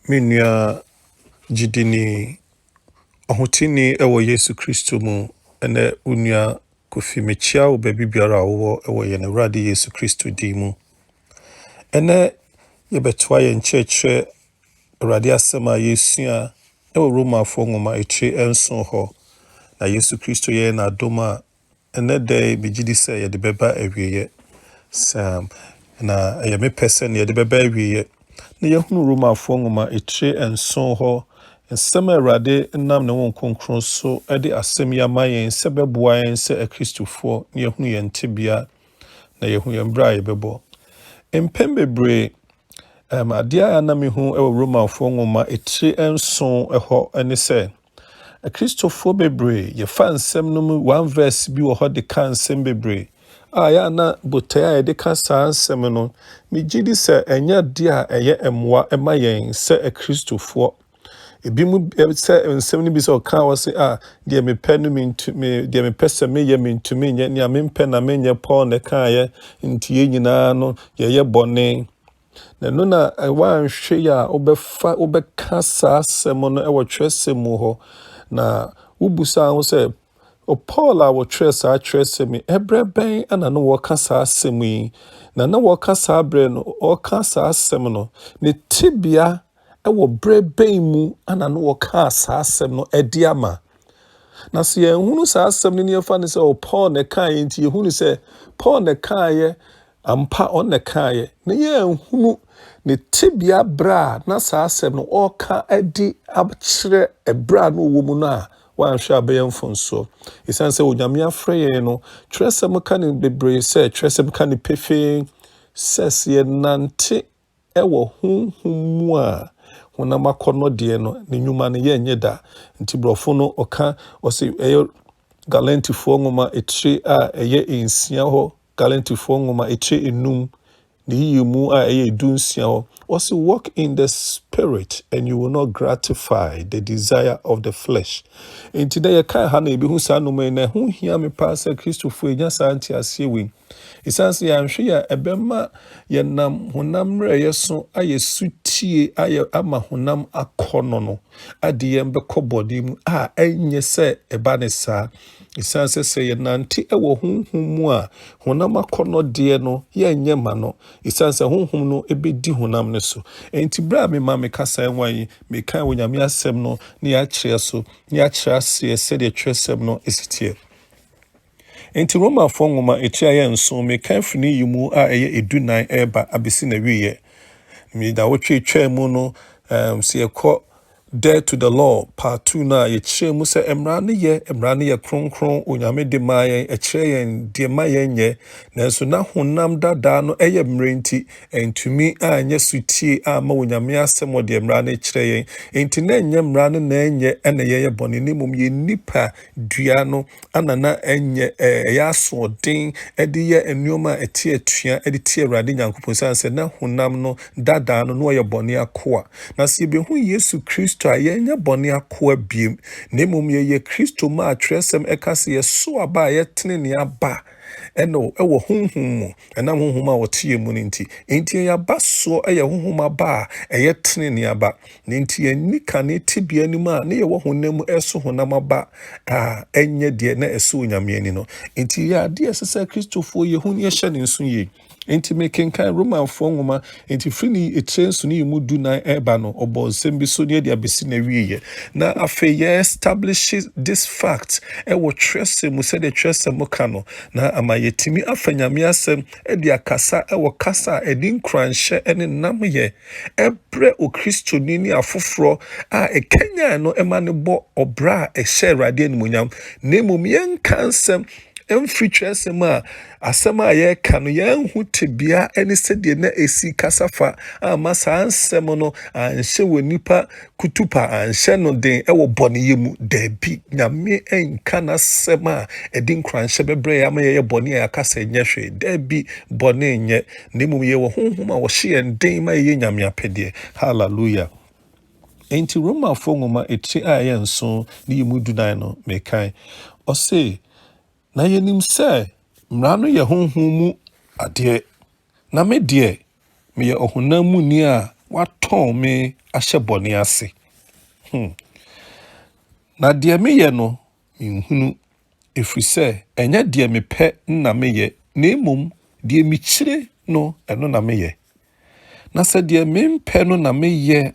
Minua Jidini Ohutini ewo Yesu Kristo mu ene unua Kofi mechia wo baby biara wo ewo ye ne Awurade Yesu Kristo di mu. Ene ye betwa ye nkyekye Awurade asɛm a yesua ewo Romafo nwoma enson ho na Yesu Kristo ye na adom ene day begidi sɛ ye de beba awieye sam na ye mepɛ ne ye de beba awieye na yehunu Romafo nwoma enson ho nsɛm a Awurade nam ne wo nkonkron so de asɛm yi ama yɛn sɛ bɛboa yɛn sɛ akristofoɔ na yɛhunu yɛn tebea na yɛhunu yɛn bra a yɛbɛbɔ. Mpɛn bebree adeɛ a na mehu wɔ Romafoɔ nwoma enson hɔ ne sɛ akristofoɔ bebree yɛfa nsɛm no mu one verse bi wɔ hɔ de ka nsɛm bebree a yɛ na botae a yɛde ka saa nsɛm no megye di sɛ ɛnyɛ deɛ a ɛyɛ mmoa ma yɛn sɛ akristofoɔ. Ebi mu sɛ nsɛm no bi sɛ ɔka wɔ se deɛ mepɛ no deɛ mepɛ sɛ meyɛ mentumi nyɛ nea mempɛ na menyɛ Paul na kaeɛ nti yɛn nyinaa no yɛyɛ bɔne na ɛno na woanhwɛ yi a wobɛka saa asɛm no wɔ Twerɛsɛm mu hɔ na wobusa ho sɛ Paul a wɔtwerɛ saa Twerɛsɛm yi ɛberɛ bɛn ana no wɔka saa asɛm yi na wɔka saa berɛ no ɔka saa asɛm no ne tebea ɛwɔ berɛ bɛn mu ana no wɔka saa asɛm no ɛde ama na sɛ yɛnhunu saa asɛm no ne yɛfa ne sɛ Paul na kaeɛ nti yɛhunu sɛ Paul na kaeɛ ampa ɔn na kaeɛ na yɛnhunu ne tebea berɛ a na saa asɛm no ɔka ɛde akyerɛ ɛberɛ a no wɔ mu no a wanhwɛ a bɛyɛ mfonsoɔ ɛsiane sɛ Onyame afrɛ yɛn no Twerɛsɛm ka ne bebree sɛ Twerɛsɛm ka ne pefee sɛ sɛ yɛnante ɛwɔ honhom mu a honam akɔnnɔ deɛ no ne nnwuma no yɛnyɛ da nti borɔfo no ɔka ɔse ɛyɛ Galantifoɔ nwoma etire a ɛyɛ nsia hɔ Galantifoɔ nwoma etire enum ne yiyi mu a ɛyɛ dunsia hɔ ɔse walk in the spirit and you will not gratify the desire of the flesh nti da yɛka ha na ebihu saa nnoma yi na ho hia me paa sɛ Kristofoɔ ɛnya saa nteaseɛ wei ɛsiane sɛ yɛanhwɛ yi a ɛbɛma yɛnam honam mmerɛyɛ so ayɛ sutie ayɛ ama honam akɔnnɔ no ade yɛn bɛkɔ bɔne mu a ɛnyɛ sɛ ɛba ne saa ɛsiane sɛ yɛnante ɛwɔ honhom mu a honam akɔnnɔ deɛ no yɛnyɛ ma no ɛsiane sɛ honhom no ɛbɛdi honam no so enti berɛ a mema mekasa ɛwa yi meka wɔ Nyame asɛm no ne yɛakyerɛ so ne yɛakyerɛ aseɛ sɛdeɛ Twerɛsɛm no ɛsiteɛ. Enti Romafoɔ nwoma etire a nson meka firi ne yi mu a ɛyɛ 14 ɛba abesi na wieɛ da wotwe mu no sɛ yɛkɔ Dare to the Law part 2 na yɛkyerɛ mu sɛ mmara no yɛ kronkron Onyame de ma yɛn ɛkyerɛ yɛn deɛ ma yɛn nyɛ nanso na honam dadaa no ɛyɛ mmerɛ nti ɛntumi anyɛ sutie ama Onyame asɛm ɔde mmara no kyerɛ yɛn enti na ɛnyɛ mmara no na ɛnyɛ ɛna yɛyɛ bɔne ne mmom yɛ nipa dua no ana na ɛnyɛ ɛyɛ asoɔden ɛde yɛ nneɛma a ɛte atua ɛde tie Awurade Nyankopɔn sɛ na honam no dadaa no na ɔyɛ bɔne akoa na sɛ yɛbɛhu Yesu Kristo a yɛnyɛ bɔne akoa biem na mmom yɛyɛ Kristo ma a Twerɛsɛm ɛka sɛ yɛso aba a yɛtene ne aba ɛwɔ honhom mu ɛnam honhom a wɔte yɛn mu no nti yɛyɛ aba soɔ ɛyɛ honhom aba a ɛyɛ tene ne aba na nti yɛnni kane tebea anim a ne yɛwɔ honam mu ɛso honam aba a ɛnyɛ deɛ na ɛsɛ Onyame ani no nti yɛ adeɛ ɛsɛ sɛ Kristofoɔ yɛhu ne yɛhyɛ ne nso yie enti mekenkan Romafoɔ nwoma enti firi ne etire nso ne mu 14 ɛba no ɔbɔ nsɛm bi so ne de abesi na wieɛ na afei yɛ establish this fact ɛwɔ Twerɛsɛm mu sɛdeɛ Twerɛsɛm ka no na ama yɛtumi afa Nyame asɛm ɛde akasa ɛwɔ kasa a ɛde nkranhyɛ ɛne nam yɛ ɛbrɛ okristoni ne afoforɔ a ɛkanyan no ɛma ne bɔ ɔbra a ɛhyɛ Awurade animuonyam na mmom yɛnka nsɛm ɛmfiri Twerɛsɛm a asɛm a yɛreka no yɛnhu tebea ɛne sɛdeɛ na ɛsi kasa fa ama saa nsɛm no anhyɛ wɔ nipa kutupa anhyɛ no den ɛwɔ bɔneyɛ mu daabi Nyame ɛnka n'asɛm a ɛde nkranhyɛ bɛbrɛ yɛ ama yɛyɛ bɔne a yɛaka sɛ nyɛ hwee daabi bɔne nyɛ na mmom yɛwɔ honhom a wɔhye yɛn den ma yɛyɛ Nyame apɛdeɛ hallelujah. Enti Romafoɔ nwoma etire a ɛyɛ nson ne yi mu 14 no mekan ɔse na yɛnim sɛ mmara no yɛ honhom mu adeɛ na me deɛ meyɛ ɔhonam mu ni a watɔn me ahyɛ bɔne ase. Na deɛ meyɛ no menhunu ɛfiri sɛ ɛnyɛ deɛ mepɛ na meyɛ na mmom deɛ mekyire no ɛno na meyɛ. Na sɛ deɛ mempɛ no na meyɛ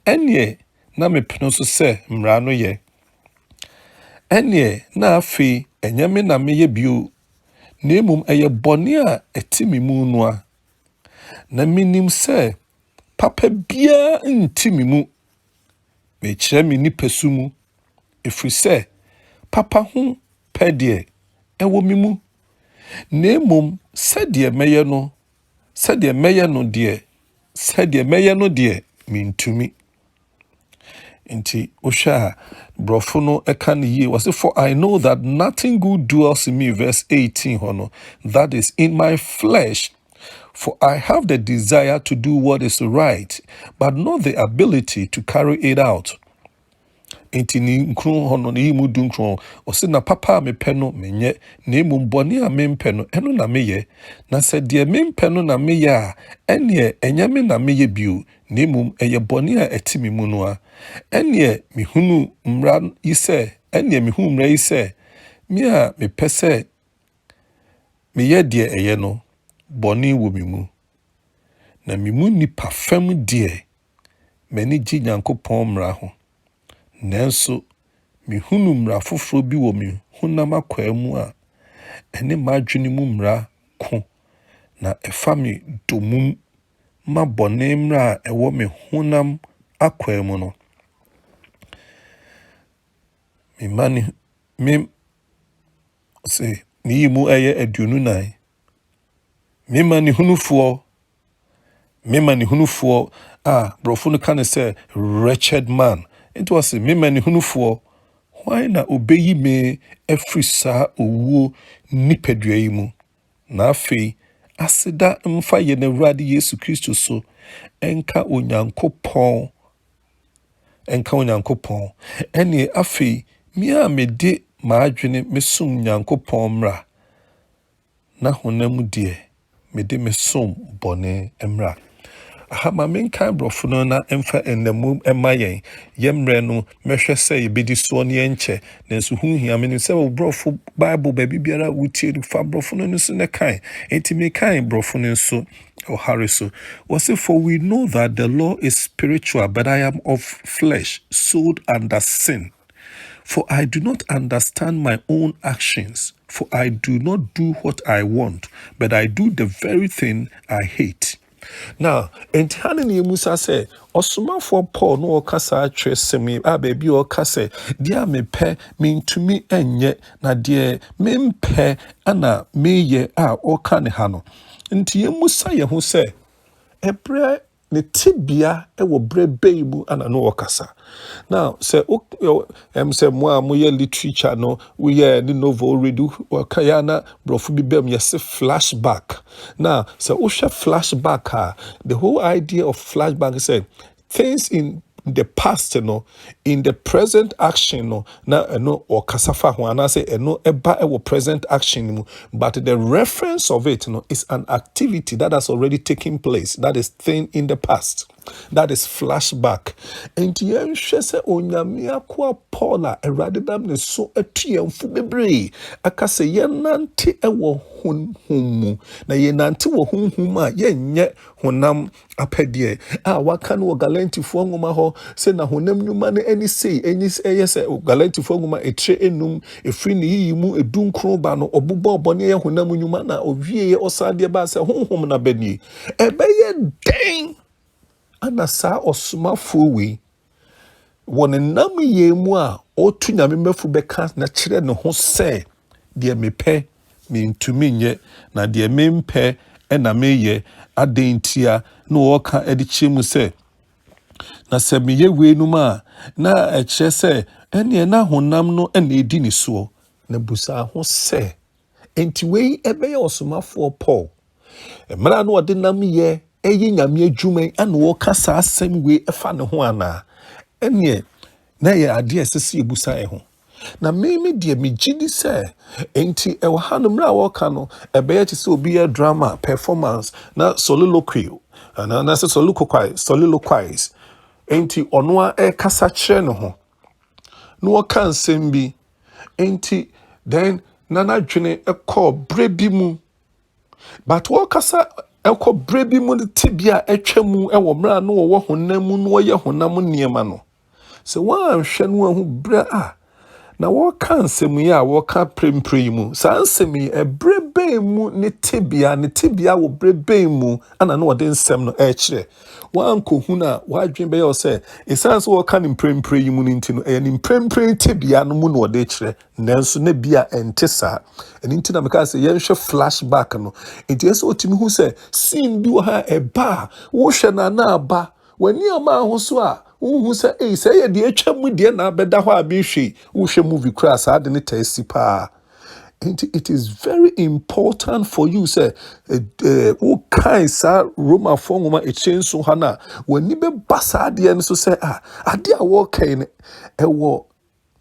ɛneɛ na mepene so sɛ mmara no yɛ. Ɛneɛ na afei ɛnyɛ me na meyɛ bio na mmom ɛyɛ bɔne a ɛte me mu no a. Na menim sɛ papa biara nti me mu. Mekyerɛ me nipasu mu ɛfiri sɛ papa ho pɛ deɛ ɛwɔ me mu. Na mmom sɛdeɛ mɛyɛ no deɛ mentumi. Nti wohwɛ a brɔfo no ɛka no yie wɔse for I know that nothing good dwells in me, verse 18 hɔ no, that is in my flesh. For I have the desire to do what is right, but not the ability to carry it out. Enti ni nkron hɔ no ne yi mu du nkron ɔse na papa a mepɛ no menyɛ na mmom bɔne a mempɛ no ɛno na meyɛ. Na sɛ deɛ mempɛ no na meyɛ a ɛneɛ ɛnyɛ me na meyɛ bio na mmom ɛyɛ bɔne a ɛte me mu no a. Ɛneɛ mehunu mmara yi sɛ me a mepɛ sɛ meyɛ deɛ ɛyɛ no bɔne wɔ me mu. Na me mu nipa fam deɛ m'ani gye Nyankopɔn mmara ho. Nanso mehunu mmara foforɔ bi wɔ me honam akwaa mu a ɛne m'adwene mu mmara ko na ɛfa me domum ma bɔne mmara a ɛwɔ me honam akwaa mu no. Ne yi mu ɛyɛ 29. Mema ne hunufoɔ a brɔfo no ka ne sɛ wretched man. Nti wɔse mema ne hunufoɔ hwan na obɛyi me afiri saa owuo nipadua yi mu. Na afei aseda mfa yɛ n'Awurade Yesu Kristo so ɛnka Onyankopɔn. Ɛneɛ afei me a mede m'adwene mesom Nyankopɔn mmara na honam deɛ mede mesom bɔne mmara. Ma menka brɔfo no na ɛmfa ɛnamum ɛma yɛmmerɛ no mɛhwɛ sɛ yɛbɛdi soɔ ne yɛnkyɛ. Nanso ho hia menim sɛ brɔfo Bible baabi biara wotie no fa brɔfo no nso ne kae. Enti mekae brɔfo no nso ɔhare so. Wɔse for we know that the law is spiritual, but I am of flesh, sold under sin. For I do not understand my own actions, for I do not do what I want, but I do the very thing I hate. Now, entihane ne emusa sɛ ɔsomafoɔ Paul no ɔkasa atwerɛ sɛm a baabi ɔkasa deɛ mepɛ mentumi ɛnyɛ na deɛ mempɛ ana meyɛ a ɔka ne ha no. Nti emusa yɛ ho sɛ ɛbrɛ ne tibia ɛwɔ brɛ bɛyi mu ana no ɔkasa. Now, sɛ mo a moyɛ literature no woyɛ ne novel ready wɔkaya na brɔfo bi bɛm yɛse flashback. Now, sɛ wohwɛ flashback a the whole idea of flashback is say things in the past no in the present action no na ɛno ɔkasa fa ho anaasɛ ɛno ɛba ɛwɔ present action mu, but the reference of it no is an activity that has already taken place, that is thing in the past. That is flashback. Enti yɛnhwɛ sɛ onyame akoa Paul a Awurade dam ne so atuamfo bebree aka sɛ yɛnante ɛwɔ honhom mu na yɛnante wɔ honhom a yɛnyɛ honam apɛdeɛ a waka no wɔ Galantifoɔ nwoma hɔ sɛ na honam nnwuma no ani sei ɛyɛ sɛ Galantifoɔ nwoma ɛtire enum ɛfiri ne yiyi mu edunkron ba no ɔbobɔ bɔne yɛ honam nnwuma na ɔwie ɔsadeɛ ba sɛ honhom na bɛnie ɛbɛyɛ den ana saa ɔsomafoɔ wei wɔ ne nam yɛ mu a ɔtu nyame mɛfu bɛka na kyerɛ ne ho sɛ deɛ mepɛ mentumi nyɛ na deɛ mempɛ ɛna meyɛ adentia na wɔka ɛde kyerɛ mu sɛ na sɛ meyɛ wei no a na ɛkyerɛ sɛ ɛneɛ na honam no ɛna ɛdi ne soɔ na busa ho sɛ enti wei ɛbɛyɛ ɔsomafoɔ Paul mmara no ɔde nam yɛ ɛyɛ nyame adwuma ana wɔka saa asɛm wei ɛfa ne ho ana ɛneɛ na yɛ adeɛ ɛsɛ sɛ yɛbusa ho Na mimi deɛ megye di sɛ enti ɛwɔ ha no mmerɛ a wɔka no ɛbɛyɛ te sɛ obi yɛ drama performance na soliloquy anaasɛ soliloquies enti ɔno a ɛrekasa kyerɛ ne ho na wɔka nsɛm bi enti then na n'adwene ɛkɔɔ berɛ bi mu but wɔkasa ɛkɔ berɛ bi mu no te bi a ɛtwa mu ɛwɔ mmerɛ a no wɔwɔ honam mu na wɔyɛ honam nneɛma no sɛ wɔanhwɛ no ahu berɛ a na wɔka nsɛm yi a wɔka prempre yi mu saa nsɛm yi ɛberɛ bɛn mu ne tebea wɔ berɛ bɛn mu ana na wɔde nsɛm no ɛrekyerɛ wɔankɔhu no a wɔadwene bɛyɛ wɔ sɛ ɛsiane sɛ wɔka ne mprempre yi mu no nti no ɛyɛ ne mprempre tebea no mu na wɔde kyerɛ nanso na bia ɛnte saa ɛno nti na meka sɛ yɛnhwɛ flashback no nti ɛsɛ ɔtumi hu sɛ scene bi wɔ ha ɛba a wohwɛ no ana aba w'ani ama ho so a wohu sɛ sɛ yɛ deɛ atwa mu deɛ na abɛda hɔ a bɛhwɛ wohwɛ movie koraa saa de ne taa si paa nti it is very important for you sɛ wokae saa romafoɔ nwoma ɛkyerɛ nso ha no a w'ani bɛba saa adeɛ no so sɛ adeɛ a wɔrekae no ɛwɔ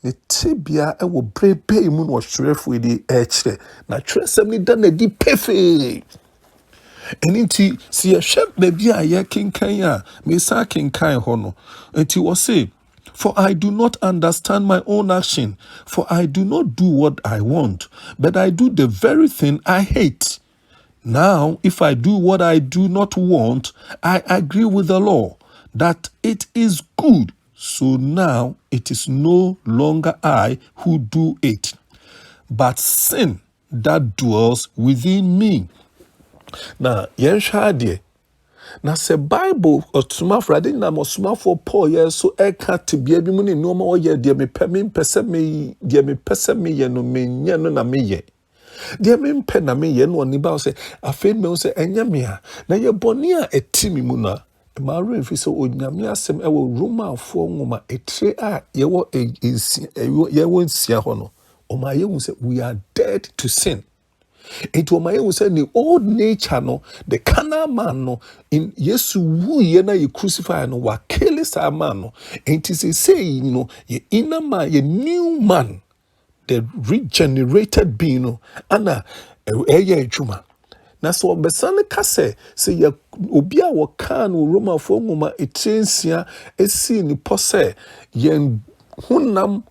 ne tebea ɛwɔ berɛ bɛi mu na ɔtwerɛfoɔ de ɛrekyerɛ na twerɛsɛm no da n'adi pefee ɛno nti sɛ yɛhwɛ baabi a yɛkenkan a mesa kenkan hɔ no nti wɔ se for I do not understand my own action for I do not do what I want but I do the very thing I hate. Now if I do what I do not want I agree with the law that it is good. So now it is no longer I who do it but sin that dwells within me. Na yɛnhwɛ adeɛ na sɛ bible ɔsomafoɔ ade nyinaa ma ɔsomafoɔ paul yɛ so ɛka tebea bi mu ne nneɛma wɔyɛ deɛ mepɛ sɛ meyɛ no menyɛ no na meyɛ deɛ mempɛ na meyɛ no ɔne ba sɛ afei no sɛ ɛnyɛ me a na yɛ bɔne a ɛti me mu no a ɛmawerɛ mfi sɛ onyame asɛm ɛwɔ romafoɔ nwoma ɛtire a yɛwɔ nsia hɔ no ɔma yɛhu sɛ we are dead to sin. It was my own saying the old nature no the carnal man no in Yesu wuye na ye crucify no wa kill sa man no and it is saying ye inner man ye new man the regenerated being no ana eye adwuma na so obesane ka se ye obi a wo kan no Roma fo nwoma etrensia esi ni pose ye hunam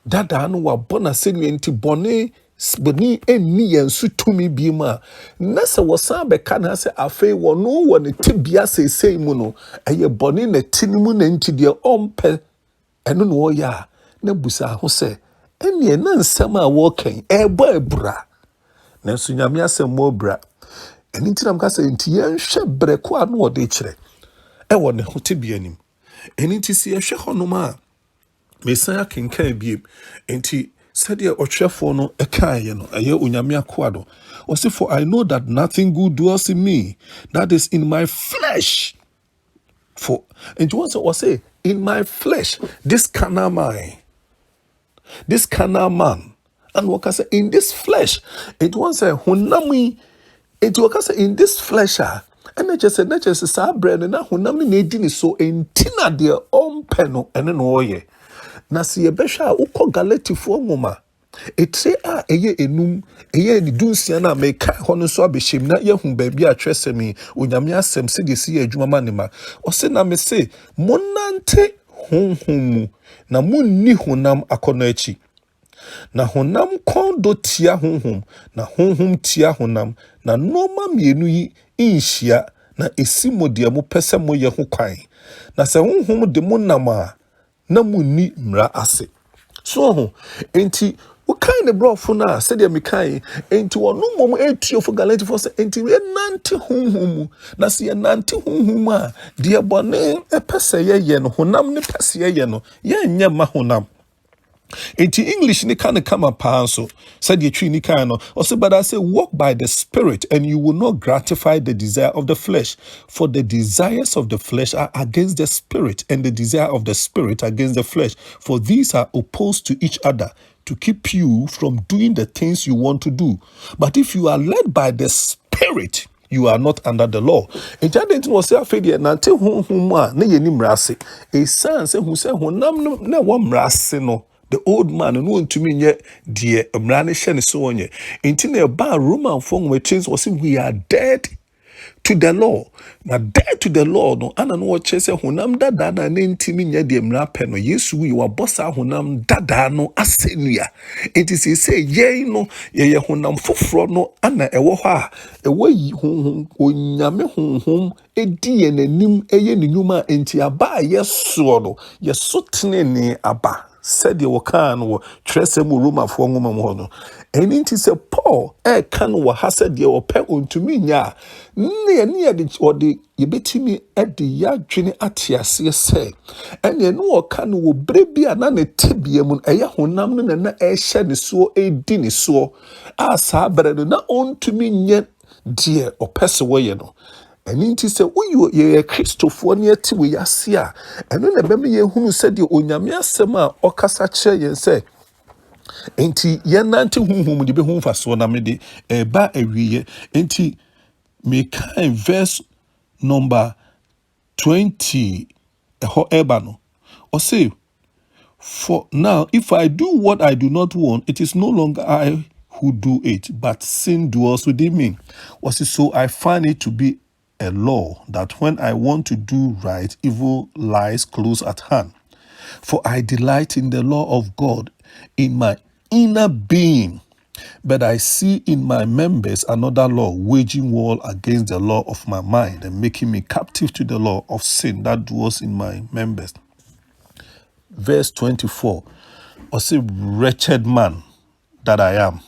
dada no wa bona se nti bone boni enni yensu tumi bi ma na sɛ wɔsan bɛka na sɛ afei wɔno wɔ ne tibia sesei mu no ɛyɛ boni na tinimu na nti deɛ ɔmpɛ ɛno na ɔyɛ a na busa ho sɛ ɛnneɛ na nsɛm a wɔkɛn ɛbɔ abura na nso nyame asɛm mo abura ɛno nti na mka sɛ nti yɛnhwɛ brɛko a no wɔde kyerɛ ɛwɔ ne ho tibia nim ɛno nti sɛ yɛhwɛ hɔnom a mesan akenkan biem nti sɛdeɛ ɔtwerɛfoɔ no ɛkaeɛ no ɛyɛ onyame akoa do ɔse for I know that nothing good dwells in me that is in my flesh for nti wɔn sɛ ɔse in my flesh this carnal man and wɔka sɛ in this flesh nti wɔn sɛ honam yi nti wɔka sɛ in this flesh a ɛna kyɛ sɛ saa brɛ no na honam no na edi ne so nti na deɛ ɔmpɛ no ɛne na ɔyɛ na sɛ yɛbɛhwɛ a wokɔ galatifoɔ nwoma ɛtire a ɛyɛ enum ɛyɛ ne dunsia no a meka hɔ no nso abɛhyɛm na yɛhu baabi a twerɛsɛm yi onyame asɛm sɛdeɛ si yɛ adwuma ma ne ma ɔse na me se monnante honhom mu na monni honam akɔnnɔ akyi na honam kɔn dɔ tia honhom na honhom tia honam na nneɛma mmienu yi nhyia na ɛsi mo deɛ mopɛ sɛ moyɛ ho kwan na sɛ honhom de mo nam a na munni mmara ase so ho enti wokan ne brɔfo no a sɛdeɛ mekae enti wɔno mmom ɛtuofo galatifoɔ sɛ enti yɛnante honhom mu na sɛ yɛnante honhom a deɛ bɔne ɛpɛ sɛ yɛyɛ no honam ne pɛ sɛ yɛyɛ no yɛnyɛ ma honam enti English ni kan kama paa nso sɛdeɛ twi ni kan no ɔsɛ but I say walk by the spirit and you will not gratify the desire of the flesh for the desires of the flesh are against the spirit and the desire of the spirit against the flesh for these are opposed to each other to keep you from doing the things you want to do but if you are led by the spirit you are not under the law. Enti adenti no se afedie nante honhom a na yeni mrase. Esan se hu se honam na wo mrase no the old man no want to mean yet dear Mrani Shen so on ye. Intin a bar Roman form where chains was we are dead to the law. Now dead to the law no ana no chese honam dada na ntimi nya de mra pe no Yesu wi wa bossa honam dada no asenua. It is say ye no ye honam foforo no ana ewo ho a ewo yi honhom onyame honhom edi ye nanim eye ne nyuma enti aba yeso no yeso tenene aba said the wakan wo trese mu Roma fo nwoma mu ho no eni nti se Paul kan wo ha said the ope ontumi nya ne de ode yebetimi ede ya dwene atiase se ene no wo kan wo brebia na ne tebia mu eye honam no na ehye ne so edi ne so a saa bere no na ontumi nya de opese wo ye no ɛno nti sɛ woyɛ yɛ kristofo ne ati wɔ yase a ɛno na bɛma yɛhunu sɛdeɛ onyame asɛm a ɔkasa kyerɛ yɛn sɛ enti yɛnante honhom de bɛhu mfasoɔ na mede ɛba awieɛ enti mekae verse number 20 ɛhɔ ɛba no ɔse for now if I do what I do not want it is no longer I who do it but sin dwells within me so I find it to be a law that when I want to do right, evil lies close at hand. For I delight in the law of God in my inner being, but I see in my members another law waging war against the law of my mind and making me captive to the law of sin that dwells in my members. Verse 24, I say, wretched man that I am,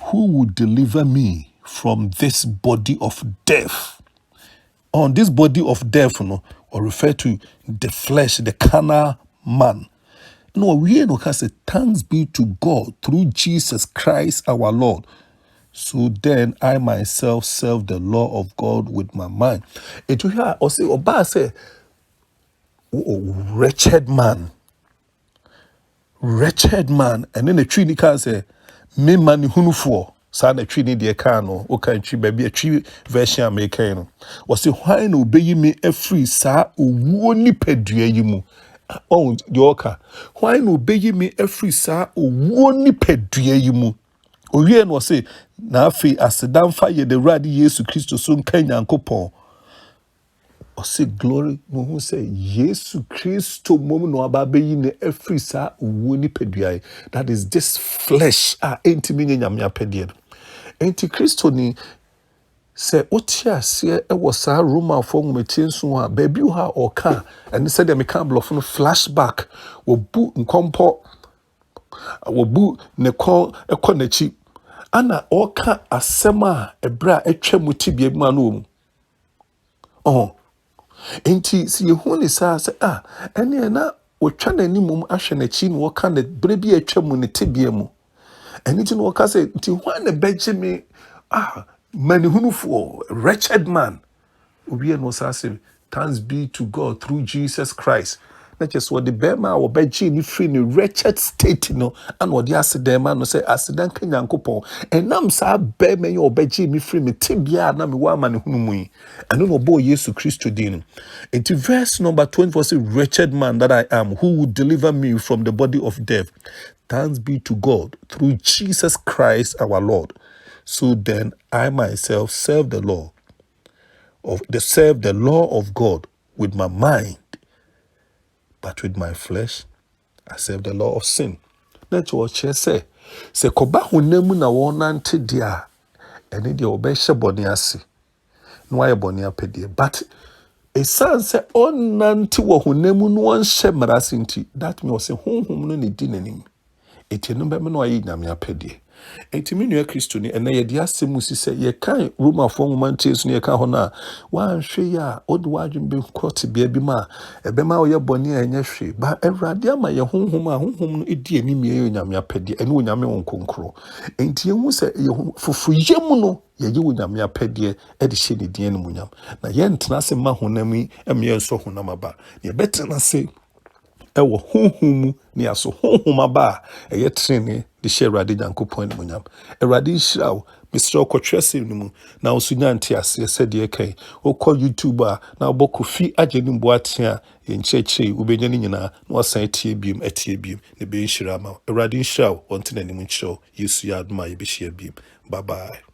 who would deliver me from this body of death? On this body of death, or refer to the flesh, the carnal man. No, we no can say thanks be to God through Jesus Christ our Lord. So then I myself serve the law of God with my mind. It will hear or say, Oba say, wretched man, and then the Trinity can say, me man hunu for. Saa na twi de ka no o kan twi ba bi atwi version American no wo se hwan na obeyi me afri saa owuo nipadua yi mu on de oka hwan na obeyi me afri saa owuo nipadua yi mu owie no se na afi asedamfa ye de Awurade Yesu Kristo so nkan Nyankopɔn o se glory no hu say Yesu Kristo mom no aba beyi ne afri saa owuo nipadua that is this flesh entimi nyame apedie no enti Kristo ni se otia se e wo saa Roma fo nwumatie nso a ba bi ha oka ene se de meka blof no flashback wo bu nkompo wo bu ne ko ekọ nachi ana oka asem a ebra etwa mutibia bi ma no mu enti si yehu ni saa se ene na wotwa nanimum ahwe nachi no oka na bre bi etwa mu ne tibia mu eni ti no oka se ti hwan na beje me manihunufo wretched man obi no say thanks be to God through Jesus Christ not just what the bema or beji ni free ni wretched state no and what the accident man no say accident kan Nyankopon enam sa bema yo beji mi free me tibia na me wa manihunu mu eno no boy Yesu Christo din into verse number 24 say wretched man that I am who would deliver me from the body of death thanks be to God through Jesus Christ our Lord. So then I myself serve the law of God with my mind, but with my flesh I serve the law of sin. That's what she say koba honemu na wonante dia ene dia obehye bone ase no aye bone apedie but esanse onante wo honemu no onhye mrase nti that means say honhom no ne di nanim etenu be me no aye nyame apedie etimi nua Kristo ni ene ye dia asemu si se ye kan Roma fo nwumantie so ne ye kan ho na wan hwe ya odi wadwem be court bia bi ma ebe ma oye bone enye hwe ba Awurade ama ye honhom a honhom no edi anim ye nyame apedie ene onyame won konkro enti ye hu se ye fufu yemu no ye ye onyame apedie e de hye ne die no munyam na ye ntena se ma honam yi emye nso honam aba ye betena se ewo honhom ni aso honhom aba eye trene de hye Awurade Nyankopɔn ne munyam Awurade hyirawo Mr. Okotresem no mu na also nya nte ase said ye kai okọ YouTube a na obọ Kofi Agyenim Boateng a yenkyekye ubenya ni nyina na wasan tie biem ne be nhyira ma Awurade nhyira wo wonte nanim nkyerɛw Yesu ya adoma ye be hyia biem. Bye bye.